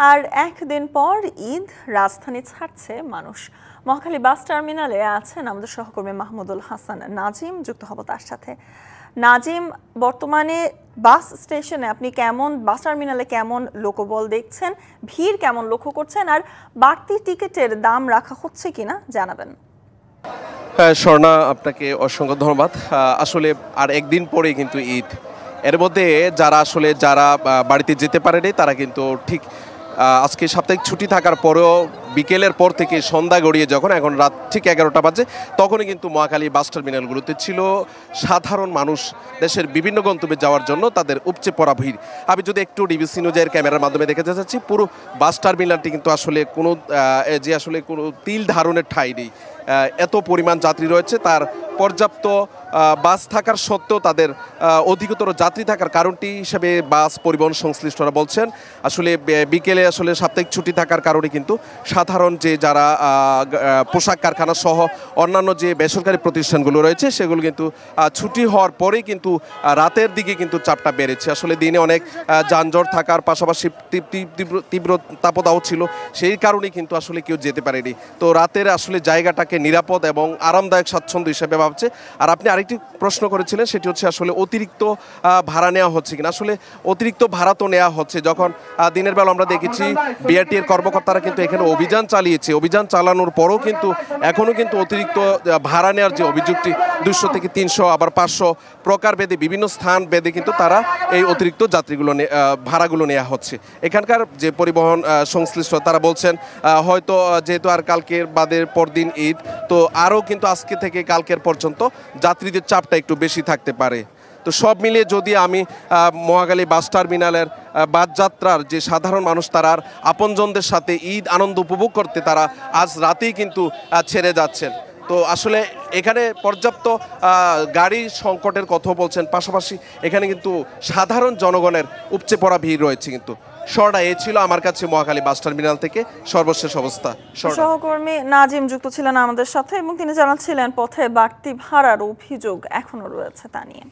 আর একদিন পর ঈদ, রাজধানী ছাড়ছে মানুষ। মহাখালী বাস টার্মিনালে আছেন আমাদের সহকর্মী মাহমুদুল হাসান নাজিম, যুক্ত হব তার সাথে। নাজিম, বর্তমানে বাস স্টেশনে আপনি বাস টার্মিনালে কেমন লোকবল দেখছেন, ভিড় কেমন লক্ষ্য করছেন, আর বাড়তি টিকিটের দাম রাখা হচ্ছে কিনা জানাবেন। হ্যাঁ স্বর্ণা, আপনাকে অসংখ্য ধন্যবাদ। আসলে আর একদিন পরেই কিন্তু ঈদ। এর মধ্যে যারা বাড়িতে যেতে পারেনি তারা কিন্তু ঠিক আজকে সাপ্তাহিক ছুটি থাকার পরেও বিকেলের পর থেকে সন্ধ্যা গড়িয়ে যখন এখন রাত ঠিক 11টা বাজে, তখনই কিন্তু মহাখালী বাস টার্মিনালগুলোতে ছিল সাধারণ মানুষ দেশের বিভিন্ন গন্তব্যে যাওয়ার জন্য তাদের উপচে পড়া ভিড়। আমি যদি একটু ডিবিসি নিউজের ক্যামেরার মাধ্যমে দেখাতে চাচ্ছি, পুরো বাস টার্মিনালটি কিন্তু আসলে কোনো তিল ধারণের ঠাঁই নেই। এত পরিমাণ যাত্রী রয়েছে, তার পর্যাপ্ত বাস থাকার সত্ত্বেও তাদের অধিকতর যাত্রী থাকার কারণটি হিসেবে বাস পরিবহন সংশ্লিষ্টরা বলছেন আসলে বিকেলে সাপ্তাহিক ছুটি থাকার কারণে কিন্তু সাধারণ যারা পোশাক কারখানা সহ অন্যান্য যে বেসরকারি প্রতিষ্ঠানগুলো রয়েছে সেগুলো কিন্তু ছুটি হওয়ার পরেই কিন্তু রাতের দিকে কিন্তু চাপটা বেড়েছে। আসলে দিনে অনেক যানজট থাকার পাশাপাশি তীব্র তাপদাহ ছিল, সেই কারণেই কিন্তু আসলে কেউ যেতে পারেনি। তো রাতের আসলে জায়গাটাকে নিরাপদ এবং আরামদায়ক স্বাচ্ছন্দ্য হিসেবে ভাবছে। আর আপনি আরেকটি প্রশ্ন করেছিলেন, সেটি হচ্ছে আসলে অতিরিক্ত ভাড়া নেওয়া হচ্ছে কিনা। আসলে অতিরিক্ত ভাড়া তো নেওয়া হচ্ছে, যখন দিনের বেলা আমরা দেখেছি বিআরটি এর কর্মকর্তারা কিন্তু এখানে অভিযান চালিয়েছে। অভিযান চালানোর পরও কিন্তু এখনও কিন্তু অতিরিক্ত ভাড়া নেওয়ার যে অভিযোগটি 200 থেকে 300 আবার 500 প্রকার ভেদে বিভিন্ন স্থান ভেদে কিন্তু তারা এই অতিরিক্ত ভাড়াগুলো নেওয়া হচ্ছে। এখানকার যে পরিবহন সংশ্লিষ্ট তারা বলছেন হয়তো যেহেতু আর কালকের বাদের পরদিন ঈদ, তো আরও কিন্তু আজকে থেকে কালকের পর্যন্ত যাত্রীদের চাপটা একটু বেশি থাকতে পারে। তো সব মিলিয়ে যদি আমি মহাখালী বাস টার্মিনালের বাসযাত্রার যে সাধারণ মানুষ তারা আপনজনদের সাথে ঈদ আনন্দ উপভোগ করতে তারা আজ রাতেই কিন্তু ছেড়ে যাচ্ছেন। তো আসলে এখানে পর্যাপ্ত গাড়ি সংকটের কথা বলছেন, পাশাপাশি এখানে কিন্তু সাধারণ জনগণের উপচে পড়া ভিড় রয়েছে। কিন্তু স্বর্ণা, এ ছিল আমার কাছে মহাখালী বাস টার্মিনাল থেকে সর্বশেষ অবস্থা। সহকর্মী নাজিম যুক্ত ছিলেন আমাদের সাথে এবং তিনি জানাচ্ছিলেন পথে বাড়তি ভাড়ার অভিযোগ এখনো রয়েছে তা নিয়ে।